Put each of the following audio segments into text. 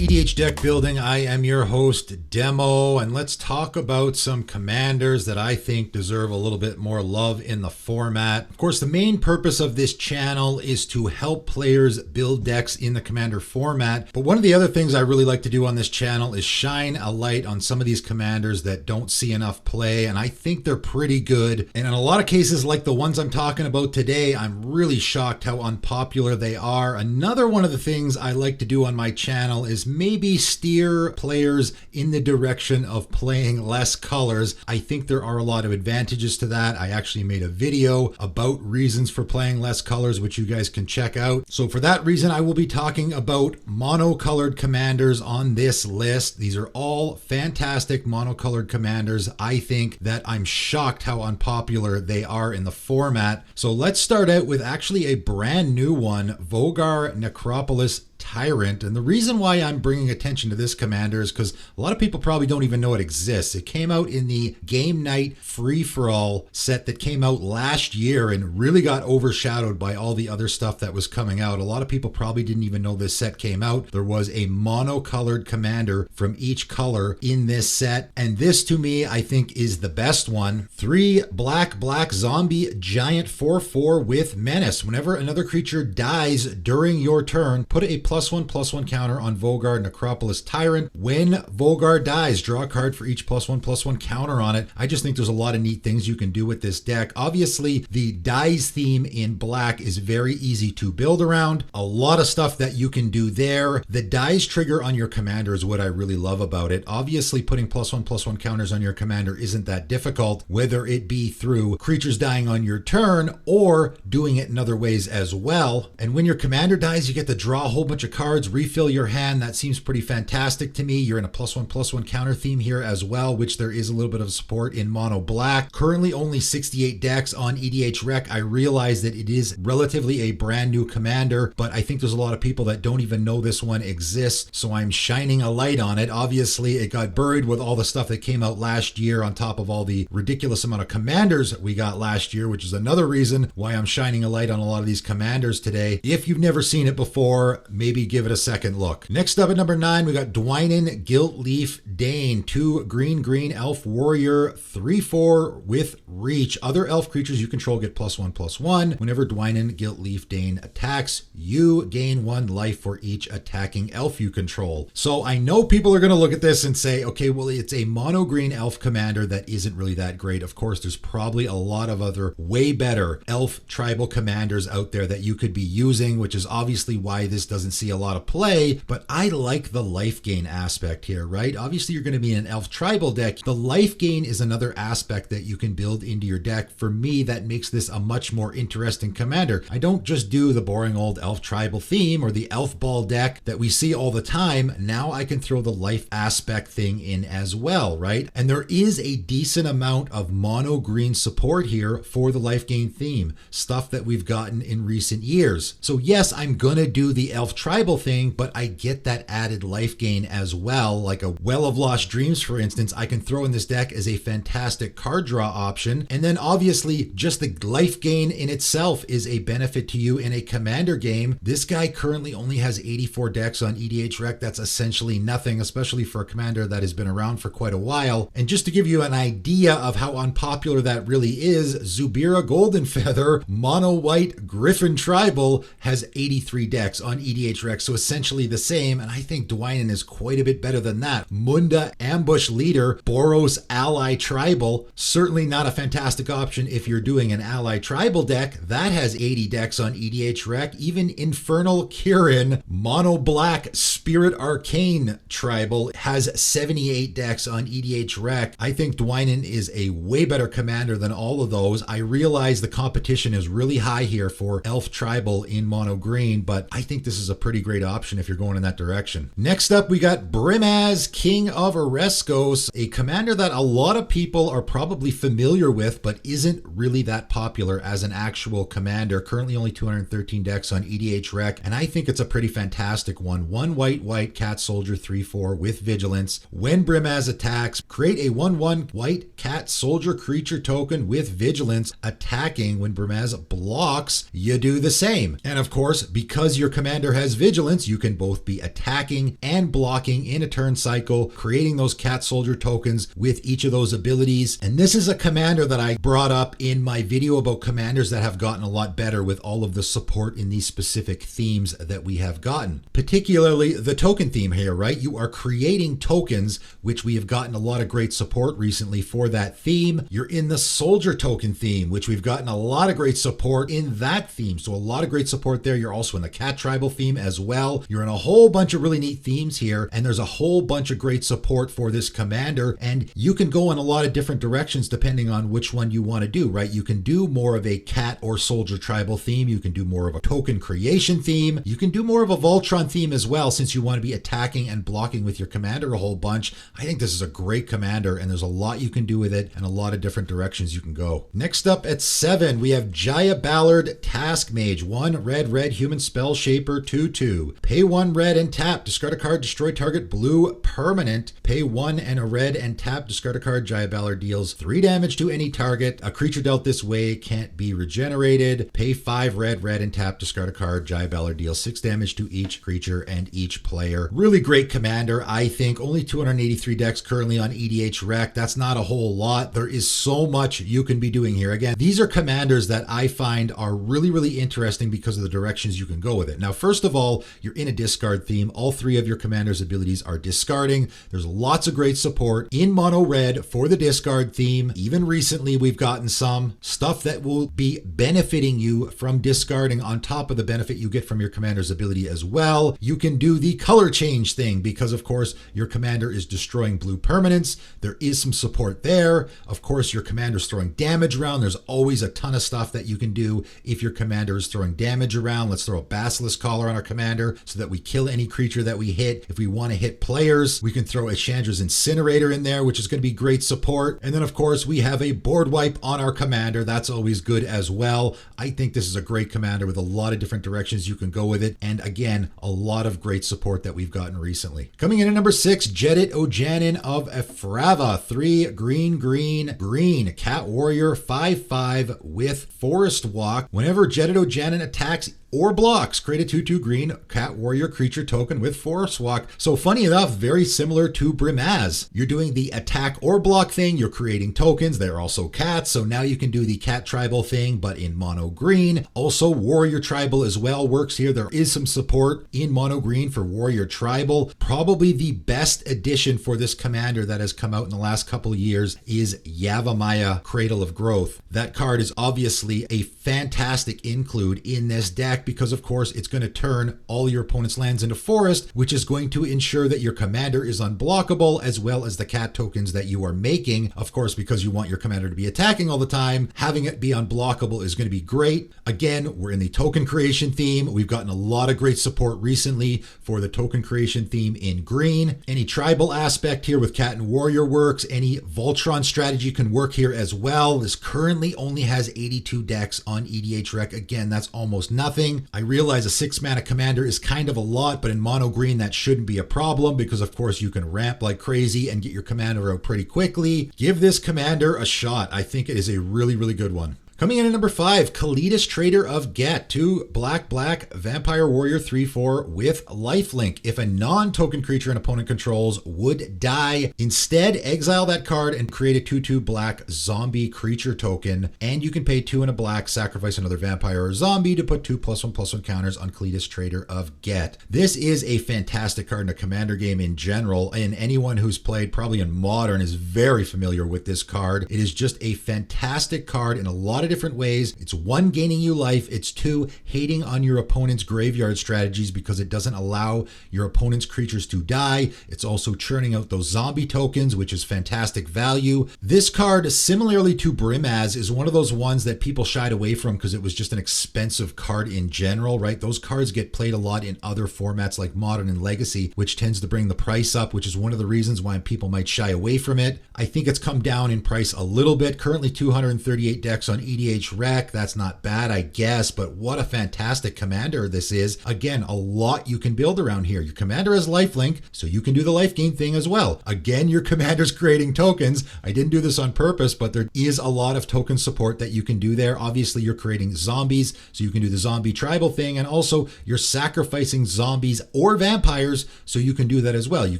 EDH deck building. I am your host, Demo, and let's talk about some commanders that I think deserve a little bit more love in the format. Of course, the main purpose of this channel is to help players build decks in the commander format, but one of the other things I really like to do on this channel is shine a light on some of these commanders that don't see enough play, and I think they're pretty good. And in a lot of cases, like the ones I'm talking about today, I'm really shocked how unpopular they are. Another one of the things I like to do on my channel is maybe steer players in the direction of playing less colors. I think there are a lot of advantages to that. I actually made a video about reasons for playing less colors, which you guys can check out. So for that reason, I will be talking about monocolored commanders on this list. These are all fantastic monocolored commanders. I think that I'm shocked how unpopular they are in the format. So let's start out with actually a brand new one, Vogar Necropolis Tyrant. And the reason why I'm bringing attention to this commander is because a lot of people probably don't even know it exists. It came out in the Game Night Free-for-All set that came out last year and really got overshadowed by all the other stuff that was coming out. A lot of people probably didn't even know this set came out. There was a monocolored commander from each color in this set, and this to me I think is the best one. 3 black zombie giant 4/4 with menace. Whenever another creature dies during your turn, put a +1/+1 counter on Vogar Necropolis Tyrant. When Vogar dies, draw a card for each +1/+1 counter on it. I just think there's a lot of neat things you can do with this deck. Obviously, the dies theme in black is very easy to build around. A lot of stuff that you can do there. The dies trigger on your commander is what I really love about it. Obviously, putting +1/+1 counters on your commander isn't that difficult, whether it be through creatures dying on your turn or doing it in other ways as well. And when your commander dies, you get to draw a whole bunch of cards, refill your hand. That seems pretty fantastic to me. You're in a +1/+1 counter theme here as well, which there is a little bit of support in mono black. Currently only 68 decks on EDH Rec. I realize that it is relatively a brand new commander, but I think there's a lot of people that don't even know this one exists, so I'm shining a light on it. Obviously, it got buried with all the stuff that came out last year on top of all the ridiculous amount of commanders we got last year, which is another reason why I'm shining a light on a lot of these commanders today. If you've never seen it before, maybe give it a second look. Next up at number 9, we got Dwyning Gilt-Leaf Dane, 2 green elf warrior, 3/4 with reach. Other elf creatures you control get +1/+1. Whenever Dwyning Gilt-Leaf Dane attacks, you gain 1 life for each attacking elf you control. So I know people are going to look at this and say, okay, well, it's a mono green elf commander that isn't really that great. Of course, there's probably a lot of other way better elf tribal commanders out there that you could be using, which is obviously why this doesn't see a lot of play, but I like the life gain aspect here, right? Obviously, you're going to be in an elf tribal deck. The life gain is another aspect that you can build into your deck. For me, that makes this a much more interesting commander. I don't just do the boring old elf tribal theme or the elf ball deck that we see all the time. Now I can throw the life aspect thing in as well, right? And there is a decent amount of mono green support here for the life gain theme, stuff that we've gotten in recent years. So yes, I'm going to do the elf tribal thing, but I get that added life gain as well. Like a Well of Lost Dreams, for instance, I can throw in this deck as a fantastic card draw option. And then obviously just the life gain in itself is a benefit to you in a commander game. This guy currently only has 84 decks on EDH Rec. That's essentially nothing, especially for a commander that has been around for quite a while. And just to give you an idea of how unpopular that really is, Zubira Goldenfeather, mono white Griffin tribal, has 83 decks on EDH Rec, so essentially the same, and I think Dwyning is quite a bit better than that. Munda Ambush Leader, Boros Ally Tribal, certainly not a fantastic option if you're doing an Ally Tribal deck. That has 80 decks on EDH Rec. Even Infernal Kirin, Mono Black Spirit Arcane Tribal, has 78 decks on EDH Rec. I think Dwyning is a way better commander than all of those. I realize the competition is really high here for Elf Tribal in mono green, but I think this is a pretty great option if you're going in that direction. Next up, we got Brimaz, King of Oreskos, a commander that a lot of people are probably familiar with, but isn't really that popular as an actual commander. Currently only 213 decks on EDH Rec, and I think it's a pretty fantastic one. 1 white cat soldier 3/4 with vigilance. When Brimaz attacks, create a 1/1 white cat soldier creature token with vigilance. Attacking when Brimaz blocks, you do the same. And of course, because your commander has has Vigilance, you can both be attacking and blocking in a turn cycle, creating those cat soldier tokens with each of those abilities. And this is a commander that I brought up in my video about commanders that have gotten a lot better with all of the support in these specific themes that we have gotten. Particularly the token theme here, right? You are creating tokens, which we have gotten a lot of great support recently for that theme. You're in the soldier token theme, which we've gotten a lot of great support in that theme. So a lot of great support there. You're also in the cat tribal theme as well. You're in a whole bunch of really neat themes here, and there's a whole bunch of great support for this commander, and you can go in a lot of different directions depending on which one you want to do, right? You can do more of a cat or soldier tribal theme. You can do more of a token creation theme. You can do more of a Voltron theme as well, since you want to be attacking and blocking with your commander a whole bunch. I think this is a great commander, and there's a lot you can do with it and a lot of different directions you can go. Next up at 7, we have Jaya Ballard Task Mage. 1 red human spell shaper 2/2. Pay 1 red and tap, discard a card, destroy target blue permanent. Pay 1 and a red and tap, discard a card. Jaya Ballard deals 3 damage to any target. A creature dealt this way can't be regenerated. Pay 5 red and tap, discard a card. Jaya Ballard deals 6 damage to each creature and each player. Really great commander, I think. Only 283 decks currently on EDH Rec. That's not a whole lot. There is so much you can be doing here. Again, these are commanders that I find are really interesting because of the directions you can go with it. Now, first of all, you're in a discard theme. All 3 of your commander's abilities are discarding. There's lots of great support in mono red for the discard theme. Even recently, we've gotten some stuff that will be benefiting you from discarding on top of the benefit you get from your commander's ability as well. You can do the color change thing because, of course, your commander is destroying blue permanents. There is some support there. Of course, your commander's throwing damage around. There's always a ton of stuff that you can do if your commander is throwing damage around. Let's throw a Basilisk Collar on our commander so that we kill any creature that we hit. If we want to hit players, we can throw a Chandra's Incinerator in there, which is going to be great support. And then, of course, we have a board wipe on our commander. That's always good as well. I think this is a great commander with a lot of different directions you can go with it. And again, a lot of great support that we've gotten recently. Coming in at number 6, Jettojanin of Ephrava. 3 green. Cat Warrior 5/5 with Forest Walk. Whenever Jettojanin attacks or blocks, create a 2/2 green cat warrior creature token with Forest Walk. So funny enough, very similar to Brimaz. You're doing the attack or block thing. You're creating tokens. They're also cats. So now you can do the cat tribal thing, but in mono green. Also warrior tribal as well works here. There is some support in mono green for warrior tribal. Probably the best addition for this commander that has come out in the last couple of years is Yavimaya, Cradle of Growth. That card is obviously a fantastic include in this deck because, of course, it's going to turn all your opponent's lands into forest, which is going to ensure that your commander is unblockable, as well as the cat tokens that you are making. Of course, because you want your commander to be attacking all the time, having it be unblockable is going to be great. Again, we're in the token creation theme. We've gotten a lot of great support recently for the token creation theme in green. Any tribal aspect here with cat and warrior works. Any Voltron strategy can work here as well. This currently only has 82 decks on EDH Rec. Again, that's almost nothing. I realize a 6-mana commander is kind of a lot, but in mono green that shouldn't be a problem because, of course, you can ramp like crazy and get your commander out pretty quickly. Give this commander a shot. I think it is a really good one. Coming in at number 5, Cletus Trader of Get. 2 black Vampire Warrior 3/4 with lifelink. If a non-token creature an opponent controls would die, instead exile that card and create a 2/2 black zombie creature token. And you can pay 2 and a black, sacrifice another vampire or zombie to put 2 +1/+1 counters on Cletus Trader of Get. This is a fantastic card in a commander game in general, and anyone who's played probably in Modern is very familiar with this card. It is just a fantastic card in a lot of different ways. It's 1, gaining you life. It's 2, hating on your opponent's graveyard strategies because it doesn't allow your opponent's creatures to die. It's also churning out those zombie tokens, which is fantastic value. This card, similarly to Brimaz, is one of those ones that people shied away from because it was just an expensive card in general, right? Those cards get played a lot in other formats like Modern and Legacy, which tends to bring the price up, which is one of the reasons why people might shy away from it. I think it's come down in price a little bit. Currently 238 decks on EDH EDH Rec. That's not bad, I guess, but what a fantastic commander this is. Again, a lot you can build around here. Your commander has lifelink, so you can do the life gain thing as well. Again, your commander's creating tokens. I didn't do this on purpose, but there is a lot of token support that you can do there. Obviously, you're creating zombies, so you can do the zombie tribal thing, and also you're sacrificing zombies or vampires, so you can do that as well. You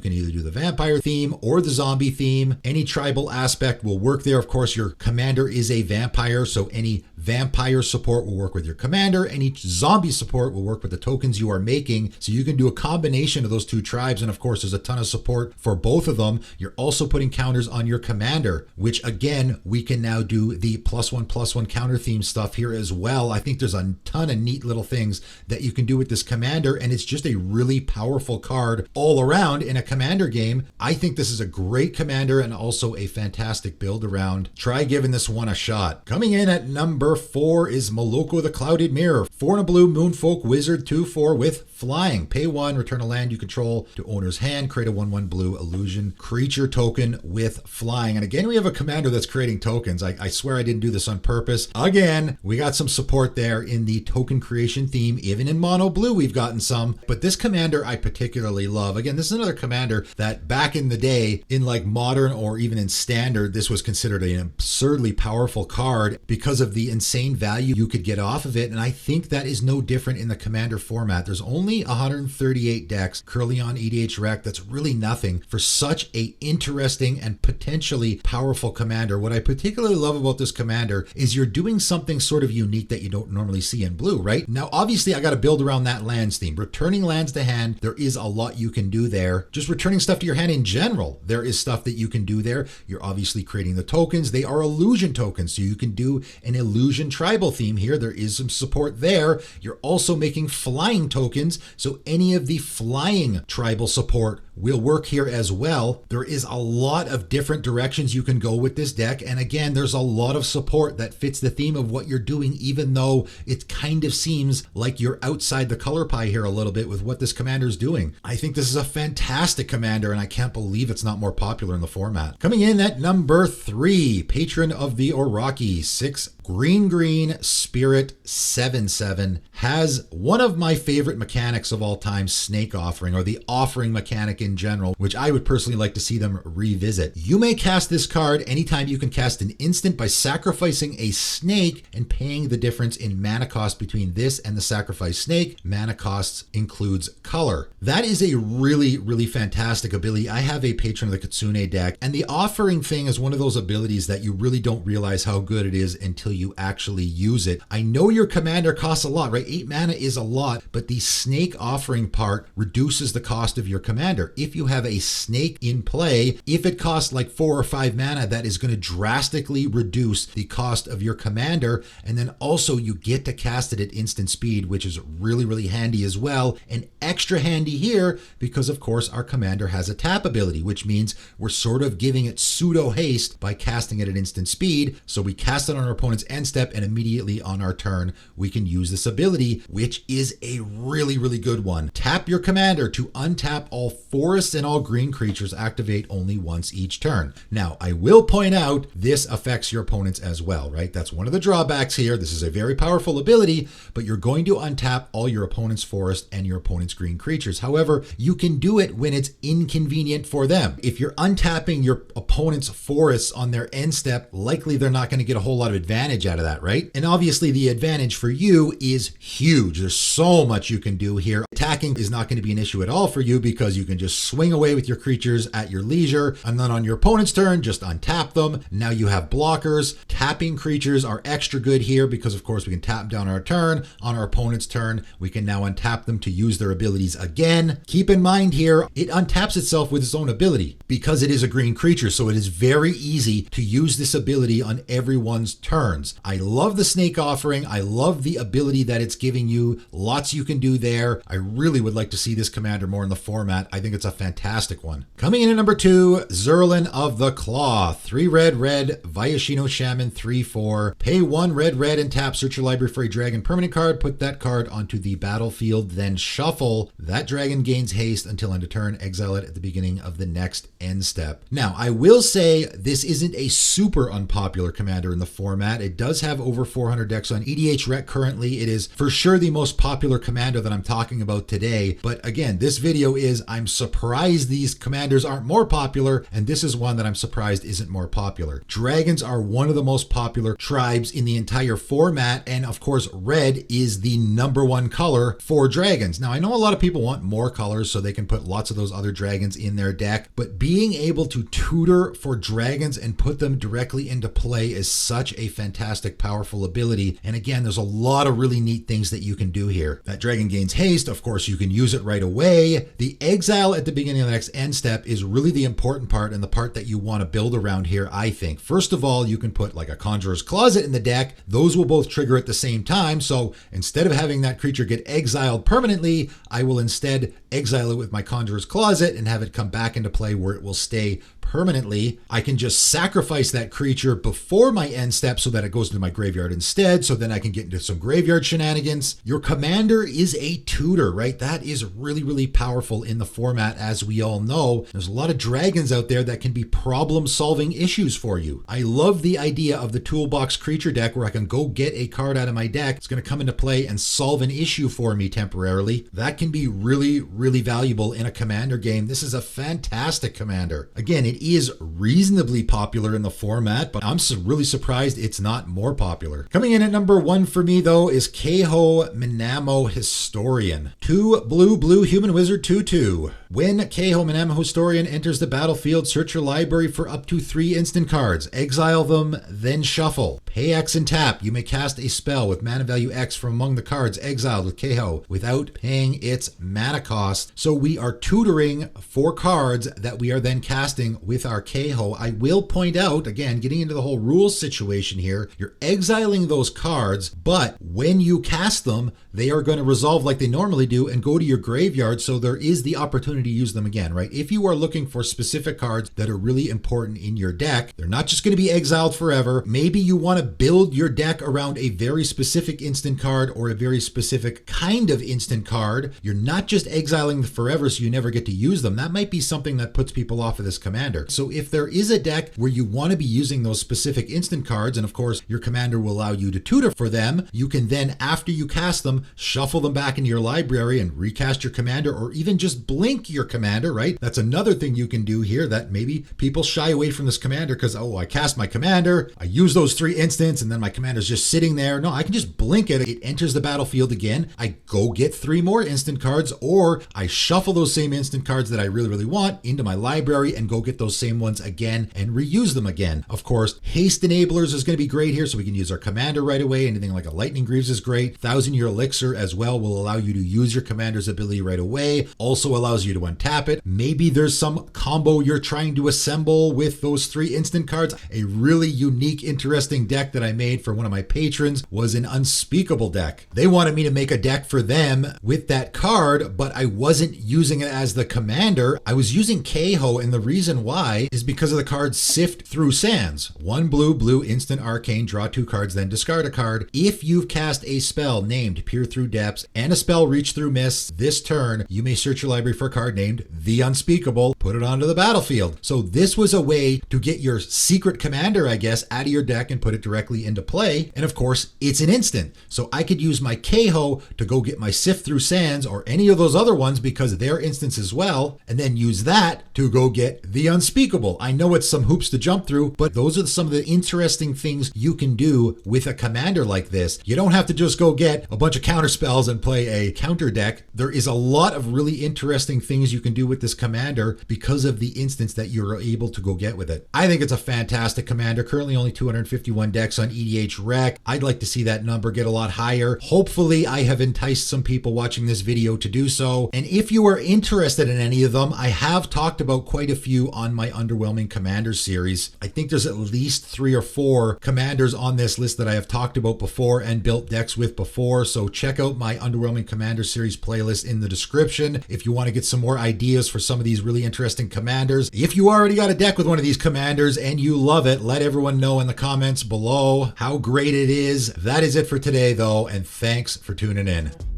can either do the vampire theme or the zombie theme. Any tribal aspect will work there. Of course, your commander is a vampire, so any vampire support will work with your commander. Any zombie support will work with the tokens you are making. So you can do a combination of those two tribes. And of course, there's a ton of support for both of them. You're also putting counters on your commander, which again, we can now do the +1/+1 counter theme stuff here as well. I think there's a ton of neat little things that you can do with this commander. And it's just a really powerful card all around in a commander game. I think this is a great commander and also a fantastic build around. Try giving this one a shot. Coming in at number 4 is Moloko the Clouded Mirror. 4 and a blue Moonfolk Wizard 2/4 with flying. Pay 1, return a land you control to owner's hand, create a 1/1 blue illusion creature token with flying. And again, we have a commander that's creating tokens. I swear I didn't do this on purpose. Again, we got some support there in the token creation theme. Even in mono blue, we've gotten some. But this commander I particularly love. Again, this is another commander that back in the day, in like modern or even in standard, this was considered an absurdly powerful card because of the insane value you could get off of it. And I think that is no different in the commander format. There's only 138 decks currently on EDH Rec. That's really nothing for such a interesting and potentially powerful commander. What I particularly love about this commander is you're doing something sort of unique that you don't normally see in blue, right? Now, obviously, I got to build around that lands theme. Returning lands to hand, there is a lot you can do there. Just returning stuff to your hand in general, there is stuff that you can do there. You're obviously creating the tokens. They are illusion tokens, so you can do an illusion tribal theme here. There is some support there. You're also making flying tokens, so any of the flying tribal support will work here as well. There is a lot of different directions you can go with this deck, and again, there's a lot of support that fits the theme of what you're doing, even though it kind of seems like you're outside the color pie here a little bit with what this commander is doing. I think this is a fantastic commander, and I can't believe it's not more popular in the format. Coming in at number 3, Patron of the Oraki, 6 green spirit 7/7, has one of my favorite mechanics of all time, Snake Offering, or the offering mechanic in general, which I would personally like to see them revisit. You may cast this card anytime you can cast an instant by sacrificing a snake and paying the difference in mana cost between this and the sacrificed snake. Mana costs includes color. That is a really, really fantastic ability. I have a Patron of the Kitsune deck, and the offering thing is one of those abilities that you really don't realize how good it is until you actually use it. I know your commander costs a lot, right? 8 mana is a lot, but the snake offering part reduces the cost of your commander. If you have a snake in play, if it costs like 4 or 5 mana, that is going to drastically reduce the cost of your commander. And then also you get to cast it at instant speed, which is really, really handy as well. And extra handy here because of course our commander has a tap ability, which means we're sort of giving it pseudo haste by casting it at instant speed. So we cast it on our opponent's end step, and immediately on our turn, we can use this ability, which is a really, really good one. Tap your commander to untap all forests and all green creatures, activate only once each turn. Now, I will point out this affects your opponents as well, right? That's one of the drawbacks here. This is a very powerful ability, but you're going to untap all your opponent's forest and your opponent's green creatures. However, you can do it when it's inconvenient for them. If you're untapping your opponent's forests on their end step, likely they're not going to get a whole lot of advantage out of that, right? And obviously the advantage for you is huge. There's so much you can do here. Attacking is not going to be an issue at all for you because you can just swing away with your creatures at your leisure, and then on your opponent's turn, just untap them. Now you have blockers. Tapping creatures are extra good here because of course we can tap them down our turn. On our opponent's turn, we can now untap them to use their abilities again. Keep in mind here, it untaps itself with its own ability because it is a green creature, so it is very easy to use this ability on everyone's turns. I love the snake offering. I love the ability that it's giving you. Lots you can do there. I really would like to see this commander more in the format. I think it's a fantastic one. Coming in at number 2, Zerlin of the Claw. 3 red, Vyashino Shaman, 3/4. Pay 1 red and tap, search your library for a dragon permanent card, put that card onto the battlefield, then shuffle. That dragon gains haste until end of turn, exile it at the beginning of the next end step. Now, I will say this isn't a super unpopular commander in the format. It does have over 400 decks on EDH Rec currently. It is for sure the most popular commander that I'm talking about today. But again, this video is I'm surprised these commanders aren't more popular, and this is one that I'm surprised isn't more popular. Dragons are one of the most popular tribes in the entire format, and of course red is the number one color for dragons. Now I know a lot of people want more colors so they can put lots of those other dragons in their deck, but being able to tutor for dragons and put them directly into play is such a fantastic, powerful ability. And again, there's a lot of really neat things that you can do here. That dragon gains haste, of course you can use it right away. The exile at the beginning of the next end step is really the important part and the part that you want to build around here, I think. First of all, you can put like a Conjurer's Closet in the deck. Those will both trigger at the same time. So instead of having that creature get exiled permanently, I will instead exile it with my Conjurer's Closet and have it come back into play where it will stay permanently. I can just sacrifice that creature before my end step so that it goes into my graveyard instead, so then I can get into some graveyard shenanigans. Your commander is a tutor, right? That is really, really powerful in the format, as we all know. There's a lot of dragons out there that can be problem-solving issues for you. I love the idea of the toolbox creature deck where I can go get a card out of my deck. It's going to come into play and solve an issue for me temporarily. That can be really, really valuable in a commander game. This is a fantastic commander. Again, it is reasonably popular in the format, but I'm really surprised it's not more popular. Coming in at number 1 for me, though, is Keho Minamo Historian. 2 blue human wizard 2/2. When Keho Minamo Historian enters the battlefield, search your library for up to 3 instant cards. Exile them, then shuffle. Pay X and tap. You may cast a spell with mana value X from among the cards exiled with Keho without paying its mana cost. So we are tutoring 4 cards that we are then casting with our Keho. I will point out, again, getting into the whole rules situation here, you're exiling those cards, but when you cast them, they are going to resolve like they normally do and go to your graveyard, so there is the opportunity to use them again, right? If you are looking for specific cards that are really important in your deck, they're not just going to be exiled forever. Maybe you want to build your deck around a very specific instant card or a very specific kind of instant card. You're not just exiling them forever so you never get to use them. That might be something that puts people off of this commander. So if there is a deck where you want to be using those specific instant cards, and of course your commander will allow you to tutor for them, you can then, after you cast them, shuffle them back into your library and recast your commander, or even just blink your commander, right? That's another thing you can do here that maybe people shy away from this commander because, oh, I cast my commander, I use those 3 instants, and then my commander's just sitting there. No, I can just blink it. It enters the battlefield again. I go get 3 more instant cards, or I shuffle those same instant cards that I really, really want into my library and go get those same ones again and reuse them again. Of course, haste enablers is going to be great here, so we can use our commander right away. Anything like a Lightning Greaves is great. 1,000-Year Elixir as well will allow you to use your commander's ability right away. Also allows you to untap it. Maybe there's some combo you're trying to assemble with those 3 instant cards. A really unique, interesting deck that I made for one of my patrons was an Unspeakable deck. They wanted me to make a deck for them with that card, but I wasn't using it as the commander. I was using Keho, and the reason why is because of the card Sift Through Sands. 1 blue, instant arcane, draw 2 cards, then discard a card. If you've cast a spell named Peer Through Depths and a spell Reach Through Mists this turn, you may search your library for a card named The Unspeakable, put it onto the battlefield. So this was a way to get your secret commander, I guess, out of your deck and put it directly into play. And of course, it's an instant. So I could use my Keho to go get my Sift Through Sands or any of those other ones because they're instants as well, and then use that to go get The Unspeakable. I know it's some hoops to jump through, but those are some of the interesting things you can do with a commander like this. You don't have to just go get a bunch of counter spells and play a counter deck. There is a lot of really interesting things you can do with this commander because of the instance that you're able to go get with it. I think it's a fantastic commander. Currently only 251 decks on EDH Rec. I'd like to see that number get a lot higher. Hopefully I have enticed some people watching this video to do so. And if you are interested in any of them, I have talked about quite a few on my Underwhelming Commanders series. I think there's at least 3 or 4 commanders on this list that I have talked about before and built decks with before. So check out my Underwhelming Commander series playlist in the description if you want to get some more ideas for some of these really interesting commanders. If you already got a deck with one of these commanders and you love it, let everyone know in the comments below how great it is. That is it for today though, and thanks for tuning in.